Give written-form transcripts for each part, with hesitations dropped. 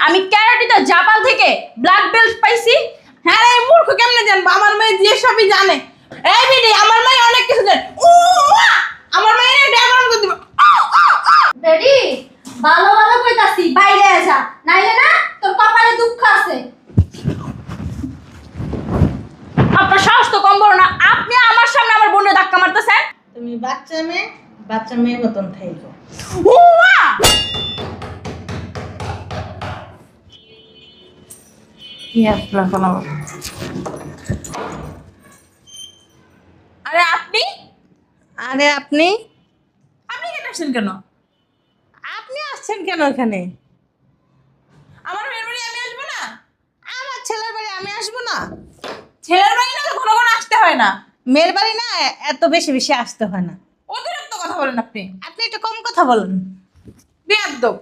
আমি ক্যারাটিতে জাপান থেকে black belt পাইছি। হ্যাঁ রে মূর্খ, কেমনে জানবো? আমার মেয়ে যে সবই জানে। এই বিডি, আমার মেয়ে অনেক কিছু জানে। আমার মেয়ে ড্রাগন করে দিবে। বেডি ভালো ভালো কইতাছি, বাইরে যা, নাইলে না তোর কপালে দুঃখ আছে। আপনার সাহস তো কম বড় না, আপনি আমার সামনে আমার বোনের ধাক্কা মারতেছেন। তুমি বাচ্চা মেয়ের মতন থাইকো। আরে আপনি আরে আপনি আপনি কেন আসছেন কেন? আপনি আসছেন কেন এখানে? আমার মেয়ের বাড়ি আমি আসবো না? আমার ছেলের বাড়ি আমি আসবো না? ছেলের বাড়ি না তো ঘন ঘন আসতে হয় না। মেয়ের বাড়ি না এত বেশি বেশি আসতে হয় না। অতিরিক্ত কথা বলেন আপনি। আপনি একটু কম কথা বলেন। বেয়াদব।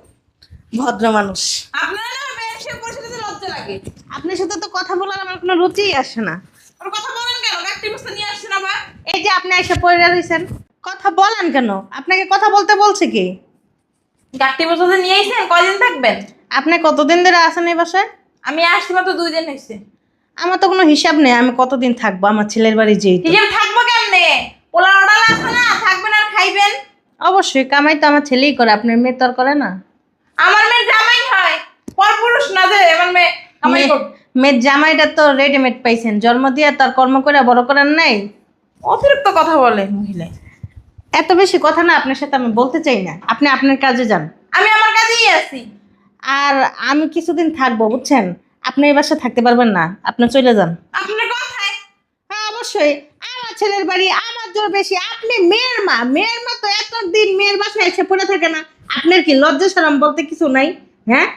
ভদ্র মানুষ। আপনারা না মেয়ের সে পরিস্থিতিতে লজ্জা লাগে। আপনার সাথে তো কথা বলার আমার কোনো রুচিই আসে না। আর কথা বলেন কেন? একটি বস্তা নিয়ে আসছেন আবার। এই যে আপনি এসে পড়ে রয়েছেন, কথা বলেন কেন? আপনাকে কথা বলতে বলছে কি? গাড়ি বস্তা নিয়ে আইছেন, কয়দিন থাকবেন? আপনি কতদিন ধরে আছেন এই বাসায়? আমি আসছি মাত্র 2 দিন হয়েছে। আমার তো কোনো হিসাব নেই আমি কতদিন থাকবো আমার ছেলের বাড়ি যেহেতু। হিসেব থাকবো কেমনে? পোলা অর্ডার আছে না, থাকবেন আর খাইবেন। অবশ্যই কামাই তো আমার ছেলেই করে, আপনার মেয়ে তো আর করে না। আমার মেয়ে জামাই হয়, পরপুরুষ না যে আমার মেয়ে কামাই করবে। মেয়ের জামাইটা তো রেডিমেড পাইছেন, জন্ম দিয়ে তার কর্ম করে বড় করার নাই। অতিরিক্ত কথা বলে মহিলা। এত বেশি কথা না আপনার সাথে আমি বলতে চাই না, আপনি আপনার কাজে যান। আমি আমার কাছেই আছি। আর আমি কিছুদিন থাকবো বুঝছেন, আপনি এই বাসায় থাকতে পারবেন না, আপনি চলে যান। আপনার কথায় হ্যাঁ অবশ্যই, আমার ছেলের বাড়ি আমার জোর বেশি। আপনি মেয়ের মা তো এতদিন মেয়ের বাসায় এসে পড়ে থাকে না? আপনার কি লজ্জা শরম বলতে কিছু নাই? হ্যাঁ,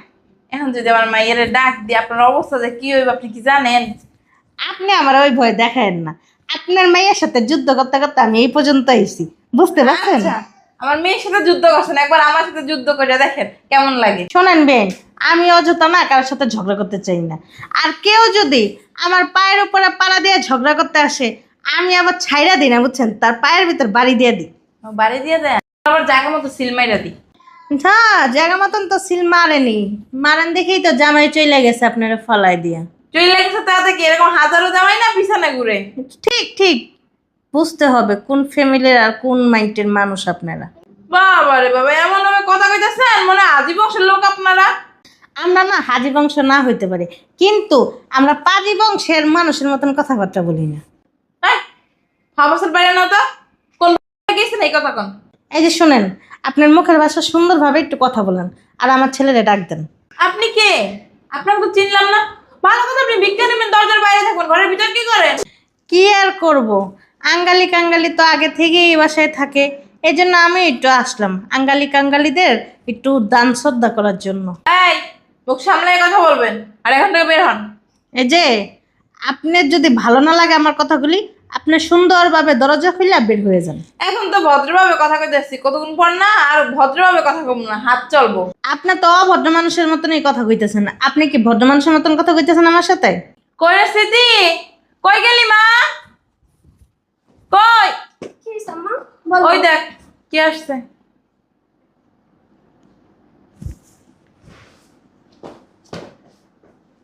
এখন যদি আমার মায়ের ডাক দিয়ে আপনার অবস্থা যে কি হইব আপনি কি জানেন? আপনি আমার ওই ভয় দেখায়েন না। আপনার মেয়ের সাথে যুদ্ধ করতে করতে আমি এই পর্যন্ত এসেছি, বুঝতে পারছেন? আচ্ছা, আমার মেয়ের সাথে যুদ্ধ করছেন, একবার আমার সাথে যুদ্ধ করে দেখেন কেমন লাগে। শোনেন বেন, আমি অযথা না কারোর সাথে ঝগড়া করতে চাই না। আর কেউ যদি আমার পায়ের উপরে পাড়া দিয়ে ঝগড়া করতে আসে, আমি আবার ছাইরা দিই না বুঝছেন, তার পায়ের ভিতর বাড়ি দিয়ে দিই। বাড়ি দিয়ে দেন, আবার জায়গা মতো সিল মাইরা দিই। হ্যাঁ, জায়গা মতন তো সিল মারেনি, মারেন দেখেই তো জামাই চলে গেছে আপনারা ফলাই দিয়া। চুই লাগছে তাতে কি এরকম হাজারো জামাই না পিছনে ঘুরে? ঠিক ঠিক বুঝতে হবে কোন ফ্যামিলির আর কোন মাইন্ডের মানুষ আপনারা। বাবা রে বাবা, এমন ভাবে কথা কইতেছেন মনে হয় আদি বংশের লোক আপনারা। আমরা না হাজি বংশ না হইতে পারি, কিন্তু আমরা পাজি বংশের মানুষের মতন কথাবার্তা বলি না। হ্যাঁ, হাবাসের বাইরে না তো কোন গেছেন এই কথা কোন? এই যে শোনেন, আপনার মুখের ভাষা সুন্দরভাবে একটু কথা বলেন, আর আমার ছেলেরে ডাক দেন। আপনি কে? আপনাকে তো চিনলাম না। ভালো কথা, আপনি ভিক্ষা নেবেন, দরজার বাইরে থাকবেন, ঘরের ভিতর কি করেন? কি আর করব, আঙ্গালি কাঙ্গালি তো আগে থেকেই এই বাসায় থাকে, এই জন্য আমি একটু আসলাম আঙ্গালি কাঙ্গালিদের একটু দান শ্রদ্ধা করার জন্য। এই, মুখ সামলায় কথা বলবেন, আর এখান থেকে বের হন। এই যে আপনার যদি ভালো না লাগে আমার কথাগুলি, আপনি সুন্দরভাবে দরজা খুলে বের হয়ে যান। এখন তো ভদ্রভাবে কথা কইতেছি, কতক্ষণ পর না আর ভদ্রভাবে কথা কম না, হাত চলবো। আপনি তো অভদ্র মানুষের মতনই কথা কইতেছেন, আপনি কি ভদ্র মানুষের মতন কথা কইতেছেন আমার সাথে? কই রে স্মৃতি, কই গেলি মা? কই? কি হইছে আম্মা? বলো। ওই দেখ কে আসছে।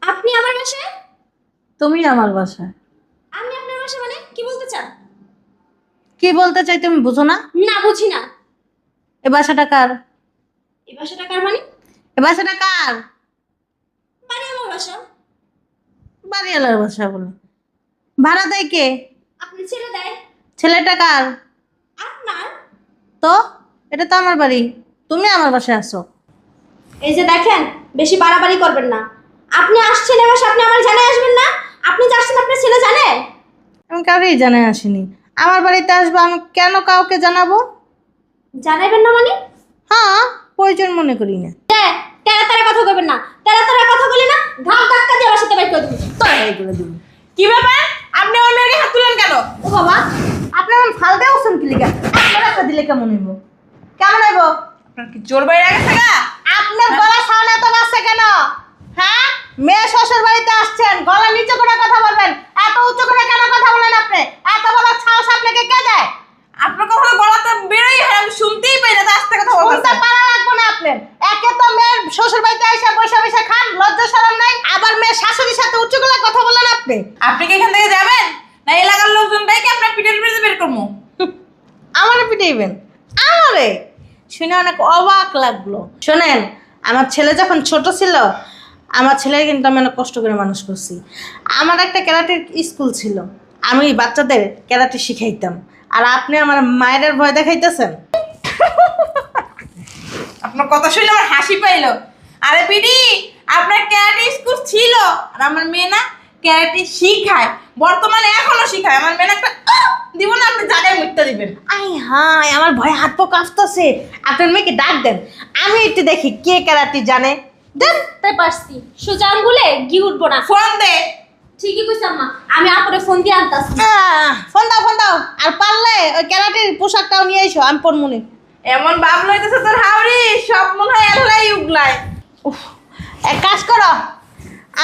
আপনি আমার বাসায়? তুমি আমার বাসায়? আমি আপনার বাসায় মানে কি বলতে চান? কি বলতে চাই তুমি বুঝো না? না বুঝি না। এ বাসাটা কার? এই বাসাটা কার মানে? এ বাসাটা কার? মানে আমার বাসা। বাড়িওয়ালার বাসা বলে। ভাড়া দেয় কে? আপনি ছেড়ে দেয়। ছেলেটা কার? আপনার। তো এটা তো আমার বাড়ি, তুমি আমার বাসায় আসো। এই যে দেখেন, বেশি বাড়াবাড়ি করবেন না। আপনি আসছেন এ বাসায়, আপনি আমার জানাই আসবেন না? আপনি যে আসছেন আপনার ছেলে জানে? আমি কাউরেই জানাই আসিনি, আমার বাড়িতে আসবো, আমি কেন কাউকে জানাবো? জানাইবেন না মানে? হ্যাঁ, প্রয়োজন মনে করি না। তেরা তেরা কথা কইবেন না। তেরা তেরা কথা বলি না, ঘাম ধাক্কা দিয়ে বাসাতে বাইর করে দিবেন। তো এই করে দিবি। কি ব্যাপার, আপনি আমার মেয়েকে হাত তুলেন কেন? ও বাবা, আপনি আমার ফাল দেওছেন কি লিগা? আপনার একটা দিলে কেমন হইব? কেমন হইব? আপনার কি জোর বাইরে গেছে গা? আপনার গলা সাউন্ড এত বাজছে কেন? হ্যাঁ, মেয়ে শ্বশুর বাড়িতে আসছেন, গলা নিচু করে কথা বলবেন, এত উঁচু করে কেন কথা বলেন আপনি? এত বড় সাহস আপনাকে কে দেয়? আপনার কথা তো গলা তো বেরোই হয়, আমি শুনতেই পাই না, তো আস্তে কথা শুনতে বলতেছেন। পারা লাগবে না আপনার। একে তো মেয়ের শ্বশুর বাড়িতে এসে বসে বসে খান, শাশুড়ির সাথে উচ্চ গলায় কথা বলেন আপনি? আপনি কি এখান থেকে যাবেন না এলাকার লোকজন দেখে আপনার পিঠের বিরুদ্ধে বের করবো? আমারে পিটাইবেন? আমারে শুনে অনেক অবাক লাগলো। শোনেন, আমার ছেলে যখন ছোট ছিল, আমার ছেলে কিন্তু আমি অনেক কষ্ট করে মানুষ করছি। আমার একটা ক্যারাটের স্কুল ছিল, আমি বাচ্চাদের ক্যারাটে শিখাইতাম। আর আপনি আমার মায়ের ভয় দেখাইতেছেন? আপনার কথা শুনে আমার হাসি পাইলো। আরে পিডি, আপনার ক্যারাটে স্কুল ছিল আর আমার মেয়ে না ক্যারাটে শিখায়, বর্তমানে এখনো শিখায়। আমার মেয়ে একটা দিব না, আপনি জায়গায় মুক্তা দিবেন। আই হাই, আমার ভয় হাত পা কাঁপতেছে। আপনার মেয়েকে ডাক দেন, আমি একটু দেখি কে ক্যারাটে জানে। দেন। তাই পারছি, সোজা আঙ্গুলে গি উঠবো না। ফোন দে। ঠিকই কইছ আম্মা, আমি আপুরে ফোন দিয়ে আনতাছি। ফোন দাও, ফোন দাও। আর পারলে ওই ক্যারাটের পোশাকটাও নিয়ে এসো, আমি পরমুনি। এমন ভাব লইতেছে তোর হাওড়ি, সব মনে হয় এলাই উগলায়। উফ, এক কাজ করো,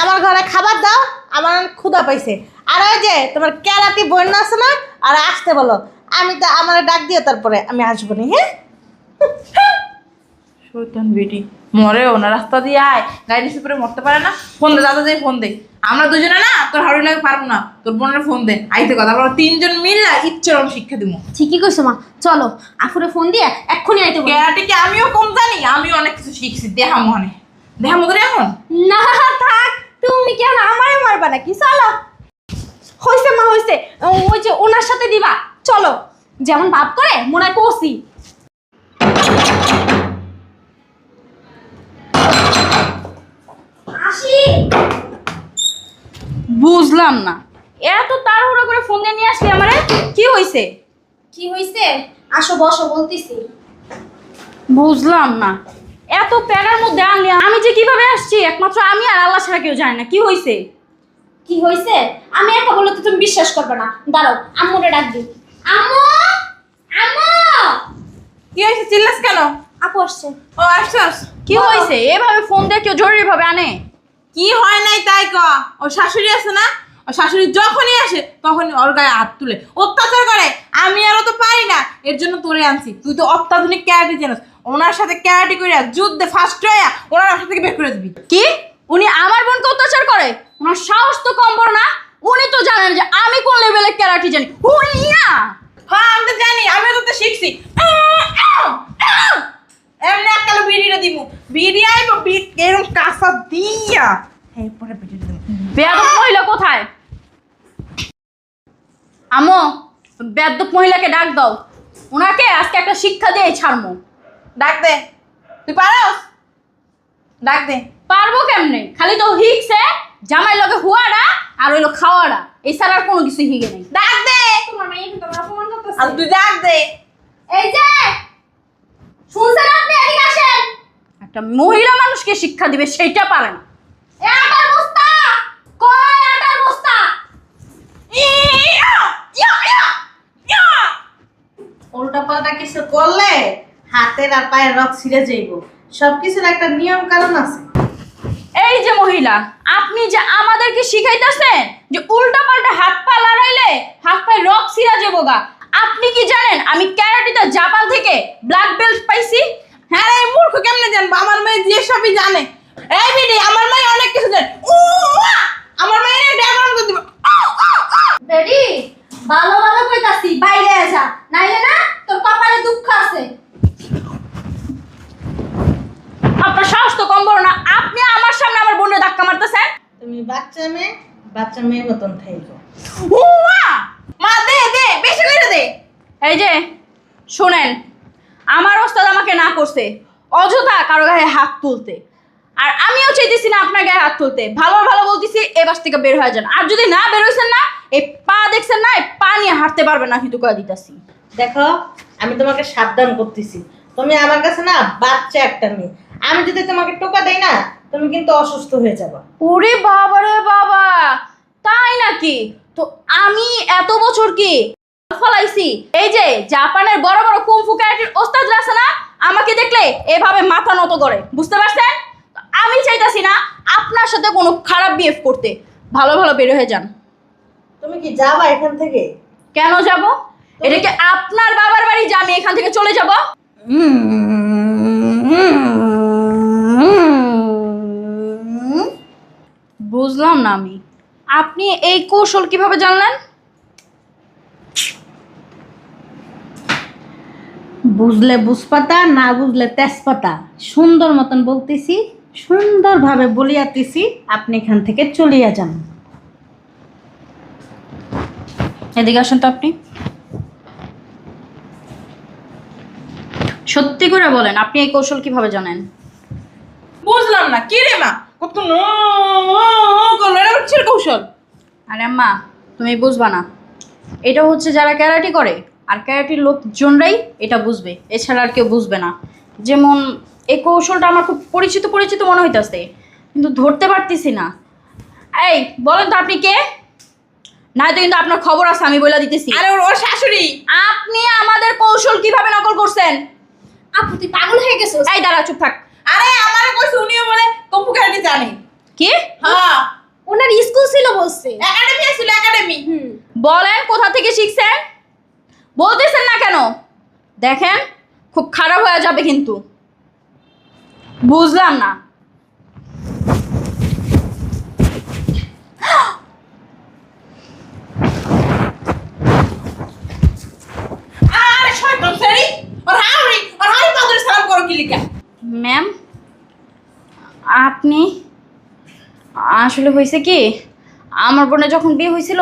আমার ঘরে খাবার দাও, আমার অনেক ক্ষুধা পাইছে। আর ওই যে তোমার ক্যারাটি বন্য আছে না, আর আসতে বলো। আমি তো আমার ডাক দিও, তারপরে আমি আসবো নি। হ্যাঁ, শৈতান বেটি মরেও না, রাস্তা দিয়ে আয়, গাড়ি রিসিভ করে মরতে পারে না। ফোন দে, দাদা যাই ফোন দে। আমরা দুজনে না তোর হাওড়ি লাগে পারবো না, তোর বোনের ফোন দে আইতে কথা। আমরা তিনজন মিললা ইচ্ছারম শিক্ষা দিব। ঠিকই কইছো মা, চলো আপুরে ফোন দিয়ে এক্ষুনি আইতে বলো। ক্যারাটে কি আমিও কম জানি? আমিও অনেক কিছু শিখছি। দেহা মনে দেহা মধুরে এখন না থাক, তুমি কেন আমারে মারবা নাকি? চলো। হইছে মা, হইছে। ওই যে ওনার সাথে দিবা, চলো। যেমন ভাব করে মনে হয় কষি। আসি। বুঝলাম না, এত তাড়াহুড়ো করে ফোন দিয়ে নিয়ে আসলি আমারে, কি হইছে? কি হইছে? আসো বসো, বলতিছি। বুঝলাম না, এত প্যারার মধ্যে আনলি, আমি যে কিভাবে আসছি একমাত্র আমি আর আল্লাহ ছাড়া কেউ জানে না। কি হইছে? কি হইছে? আমি একা বললে তো তুমি বিশ্বাস করবে না। দাঁড়াও, আম্মুরে ডাক দিই। আম্মু, আম্মু। কি হয়েছে? চিল্লাস কেন? আপু আসছে। ও আসছস? কি হইছে? এভাবে ফোন দিয়ে কেউ জরুরি ভাবে আনে? কি হয় নাই তাই ক। ও শাশুড়ি আছে না, ও শাশুড়ি যখনই আসে তখনই ওর গায়ে হাত তুলে অত্যাচার করে। আমি আরো তো পারি না, এর জন্য তোরে আনছি। তুই তো অত্যাধুনিক ক্যারাটে জানিস, ওনার সাথে ক্যারাটে করে যুদ্ধে ফার্স্ট হয়ে ওনার বাসা থেকে বের করে দিবি। কি? উনি আমার বোনকে অত্যাচার করে? ওনার সাহস তো কম বড় না। উনি তো জানেন যে আমি কোন লেভেলের ক্যারাটি জানি। হুইয়া! হ্যাঁ আমি তো জানি, আমিও তো শিখছি। এমনি এককালে বিড়িটা দিব, বিড়ি আইব এরকম কাঁচা দিয়া এরপরে বিড়ি দিব। বেয়াদব মহিলা কোথায়? আমো, বেয়াদব মহিলাকে ডাক দাও, ওনাকে আজকে একটা শিক্ষা দিয়ে ছাড়মু। ডাক দে, তুই পারস? ডাক দে। পারবো কেমনে? খালি তো হিকছে জামাই লগে হুয়াডা আর হইলো খাওয়াডা, এছাড়া আর কোনো কিছু হিগে নেই। ডাক দে। তোমার মেয়ে কি তোমার অপমান করতেছে? আর তুই ডাক দে। এই যে শুনছেন আপনি, এদিকে আসেন। একটা মহিলা মানুষকে শিক্ষা দিবে সেইটা পারে না। এ আটার বস্তা কই? আটার বস্তা। উল্টা পাল্টা কিছু করলে হাতের আর পায়ের রক ছিঁড়ে যাইব। সবকিছুর একটা নিয়ম কারণ আছে। এই যে মহিলা, আপনি যে আমাদেরকে শিখাইতেছেন যে উল্টা পাল্টা হাত পা লড়াইলে হাত পায়ে রক ছিঁড়া যাবো গা, আপনি কি জানেন আমি ক্যারাটিতে জাপান থেকে ব্ল্যাক বেল্ট পাইছি? হ্যাঁ এই মূর্খ কেমনে জানবো? আমার মেয়ে যে সবই জানে। এই বিডি, আমার মেয়ে অনেক কিছু জানে। আমার মেয়ে ড্রাগন করে দিবে। বেডি, ভালো ভালো কইতাছি, বাইরে যা, নাইলে না তোর কপালে দুঃখ আছে। আপনার সাহস তো কম বড় না, আপনি আমার সামনে আমার বোনের ধাক্কা মারতেছেন। তুমি বাচ্চা মেয়ে মতন থাইকো। মা দে দে, বেশি করে দে। এই যে শুনেন, আমার ওস্তাদ আমাকে না করছে অযথা কারো গায়ে হাত তুলতে, আর আমিও চাইতেছি না আপনার গায়ে হাত তুলতে। ভালো ভালো বলতেছি, এ বাস থেকে বের হয়ে যান। আর যদি না বের হয়েছেন না, এই পা দেখছেন না, এই পা নিয়ে হাঁটতে পারবেন না, কিন্তু কয়ে দিতেছি। দেখো, আমি তোমাকে সাবধান করতেছি। তুমি আমার কাছে না বাচ্চা একটা মেয়ে। আমি যদি তোমাকে টোকা দেই না, তুমি কিন্তু অসুস্থ হয়ে যাবে। ওরে বাবা রে বাবা, তাই নাকি? তো আমি এত বছর কি ফলাইছি? এই যে জাপানের বড় বড় কুমফু ক্যারাটের ওস্তাদরা আছে না, আমাকে দেখলে এভাবে মাথা নত করে, বুঝতে পারছেন? আমি চাইতাছি না আপনার সাথে কোনো খারাপ বিহেভ করতে। ভালো ভালো বের হয়ে যান। তুমি কি যাবা এখান থেকে? কেন যাব? এটা কি আপনার বাবার বাড়ি যে আমি এখান থেকে চলে যাব? বুঝলাম না আমি, আপনি এই কৌশল কিভাবে জানলেন? বুঝলে বুঝপাতা, না বুঝলে তেজপাতা। সুন্দর মতন বলতেছি, সুন্দরভাবে বলিয়াতেছি, আপনি এখান থেকে চলিয়া যান। এদিকে আসেন তো আপনি। সত্যি করে বলেন, আপনি এই কৌশল কিভাবে জানেন? বুঝলাম না কি রে মা, কত করলো, এটা হচ্ছে কৌশল। আরে আম্মা, তুমি বুঝবা না। এটা হচ্ছে যারা ক্যারাটি করে, আর ক্যারাটির লোকজনরাই এটা বুঝবে, এছাড়া আর কেউ বুঝবে না। যেমন এই কৌশলটা আমার খুব পরিচিত পরিচিত মনে হইতাছে, কিন্তু ধরতে পারতেছি না। এই বলেন তো আপনি কে? না তো কিন্তু আপনার খবর আছে, আমি বলে দিতেছি। আরে ওর শাশুড়ি। আপনি আমাদের কৌশল কিভাবে নকল করছেন? আপু তুই পাগল হয়ে গেছিস। এই দাঁড়া, চুপ থাক। আরে আমারে কইছে উনিও বলে কম্পু খেলাটি জানে। কি হ্যাঁ, ওনার স্কুল ছিল বলছে। একাডেমি ছিল, একাডেমি। বলেন, কোথা থেকে শিখছেন? বলতেছেন না কেন? দেখেন খুব খারাপ হয়ে যাবে কিন্তু। বুঝলাম না। আরে শয়তান সেরি, আর হাউরি পাদরে সালাম করো কি লিখা? ম্যাম, আপনি আসলে হয়েছে কি, আমার বোনের যখন বিয়ে হয়েছিল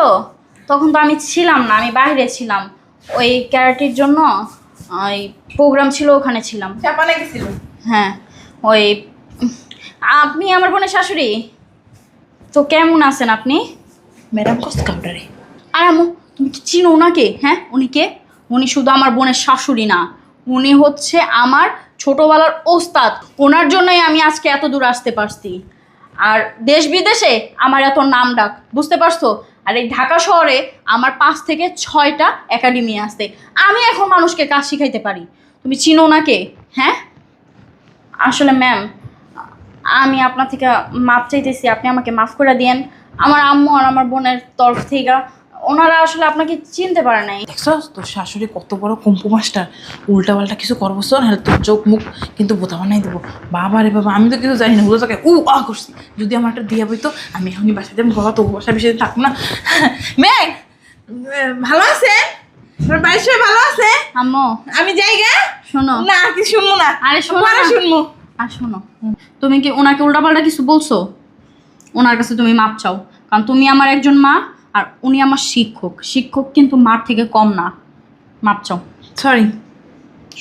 তখন তো আমি ছিলাম না, আমি বাইরে ছিলাম। ওই ক্যারাটির জন্য ওই প্রোগ্রাম ছিল, ওখানে ছিলাম। চাপানে গেছিল। হ্যাঁ, ওই আপনি আমার বোনের শাশুড়ি তো কেমন আছেন আপনি? ম্যাডাম কষ্ট কাউন্টারে। আর আম্মু, তুমি কি চিনো ওনাকে? হ্যাঁ, উনি কে? উনি শুধু আমার বোনের শাশুড়ি না, উনি হচ্ছে আমার ছোটবেলার ওস্তাদ। ওনার জন্যই আমি আজকে এত দূর আসতে পারছি। আর দেশ বিদেশে আমার এত নাম ডাক, বুঝতে পারছো? আর এই ঢাকা শহরে আমার 5 থেকে 6টা একাডেমি আছে। আমি এখন মানুষকে কাজ শিখাইতে পারি। তুমি চিনো ওনাকে? হ্যাঁ, আসলে ম্যাম, আমি আপনার থেকে মাপ চাইতেছি, আপনি আমাকে মাফ করে দিয়েন। আমার আম্মু আর আমার বোনের তরফ থেকে ওনারা আসলে আপনাকে চিনতে পারে নাই। দেখছো তোর শাশুড়ি কত বড় কম্পু মাস্টার, উল্টা পাল্টা কিছু করবো শোন, হ্যাঁ তোর চোখ মুখ কিন্তু বোতা বানাই দেবো। বাবা রে বাবা, আমি তো কিছু জানি না, বুঝো তোকে করছি। যদি আমার একটা দিয়া বইতো, আমি এখনই বাসাতে বাবা তো বাসা বেশি দিন থাকবো না। মেঘ ভালো আছে? তোর বাড়ির সবাই ভালো আছে? আম্মু, আমি জায়গা শোনো। না, কি শুনবো না। আরে শোনো পরে না। শুনবো। আর শোনো, তুমি কি ওনাকে উল্টাপাল্টা কিছু বলছো? ওনার কাছে তুমি মাপ চাও, কারণ তুমি আমার একজন মা আর উনি আমার শিক্ষক। শিক্ষক কিন্তু মার থেকে কম না। মাপ চাও, সরি।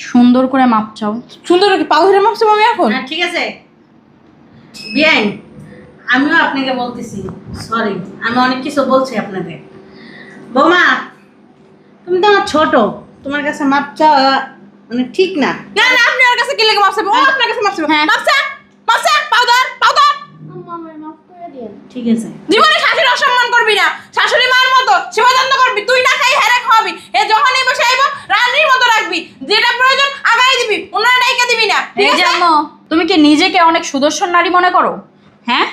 সুন্দর করে মাপ চাও। সুন্দর কি পাও ধরে মাপছো আমি এখন? হ্যাঁ, ঠিক আছে বিয়াই, আমিও আপনাকে বলতেছি সরি, আমি অনেক কিছু বলছি আপনাকে। বৌমা, তুমি তো আমার ছোট, তোমার কাছে মাপ চাওয়া মানে ঠিক না। না না, আপনি ওর কাছে কি লেগে মাপছে? ও আপনার কাছে মাপছে। হ্যাঁ। মাপছে মাপছে, পাউডার পাউডার। ঠিক আছে, জীবনে শাশুড়ি অসম্মান করবি না, শাশুড়ি মার মতো সেবা যত্ন করবি। তুই না খাই হেরে খাওয়াবি, এ যখনই বসে আইব রানীর মতো রাখবি, যেটা প্রয়োজন আগাই দিবি, ওনারা ডাইকা দিবি না, ঠিক এই আছে? যে আম্মু, তুমি কি নিজেকে অনেক সুদর্শন নারী মনে করো? হ্যাঁ,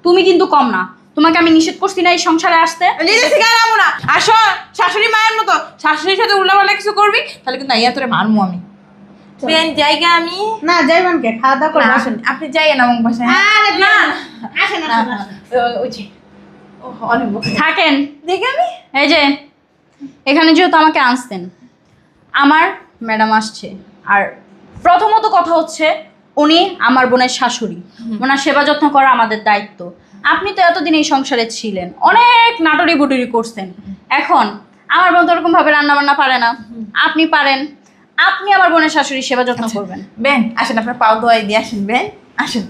তুমি কিন্তু কম না। তোমাকে আমি নিষেধ করছি না এই সংসারে আসতে? নিজে থেকে নামো না। আসো, শাশুড়ি মায়ের মতো শাশুড়ির সাথে উল্টাপাল্টা কিছু করবি তাহলে কিন্তু আইয়া তোরে মারমু আমি। বেন জায়গা আমি না যাইবেন কে, খাওয়া দাওয়া করে আসেন। আপনি যাইয়েন আমার বাসায়। আরে না আসেন না, আসেন আসেন। ওই যে অনেক বকে। থাকেন। দেখে আমি এই যে এখানে যেহেতু আমাকে আনছেন, আমার ম্যাডাম আসছে। আর প্রথমত কথা হচ্ছে, উনি আমার বোনের শাশুড়ি, ওনার সেবা যত্ন করা আমাদের দায়িত্ব। আপনি তো এতদিন এই সংসারে ছিলেন, অনেক নাটরি বুটুরি করছেন। এখন আমার বোন তো ওরকম ভাবে রান্না বান্না পারে না, আপনি পারেন। আপনি আমার বোনের শাশুড়ি সেবা যত্ন করবেন। বেন আসেন, আপনার পাও দোয়াই দিয়ে আসেন। বেন আসেন।